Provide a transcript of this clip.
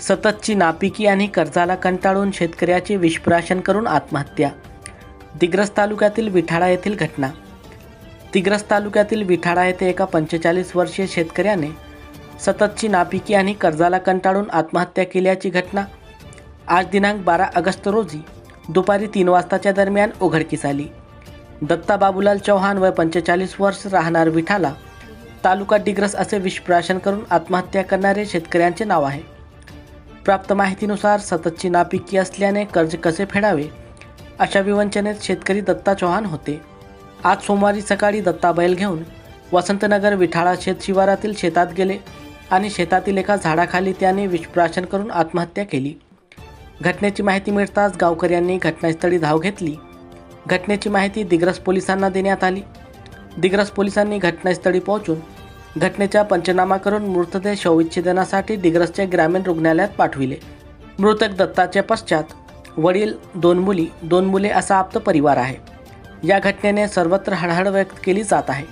सततची नापिकी आणि कर्जाला कंटाळून शेतकऱ्याचे विषप्राशन करून आत्महत्या. दिग्रस तालुक्यातील विठाळा येथील घटना. दिग्रस तालुक्यातील विठाळा येथे एका 45 वर्षीय शेतकऱ्याने सततची नापिकी आणि कर्जाला कंटाळून आत्महत्या केल्याची घटना आज दिनांक 12 ऑगस्ट रोजी दुपारी 3 वाजताच्या दरम्यान उघडकीस आली. दत्ता बाबूलाल चौहान वय 45 वर्ष, राहणार विठाला, तालुका दिग्रस असे विषप्राशन करून आत्महत्या करणारे शेतकऱ्यांचे नाव आहे. प्राप्त माहितीनुसार सततची नापिकी असल्याने कर्ज कसे फेडावे अशा विवंचनेत शेतकरी दत्ता चौहान होते. आज सोमवारी सकाळी दत्ता बैल घेऊन वसंतनगर विठाळा शेत शिवारातील शेतात गेले आणि शेतातील एका झाडाखाली त्याने विषप्राशन करून आत्महत्या केली. घटनेची माहिती मिळताच गावकऱ्यांनी घटनास्थळी धाव घेतली. घटनेची माहिती दिग्रस पोलिसांना देण्यात आली. दिग्रस पोलिसांनी घटनास्थळी पोहोचून घटनेचा पंचनामा करून मृतदेह शवविच्छेदनासाठी दिग्रसच्या ग्रामीण रुग्णालयात पाठविले. मृतक दत्ताच्या पश्चात वडील, 2 मुले असा आप्त परिवार आहे. या घटनेने सर्वत्र हळहळ व्यक्त केली जात आहे.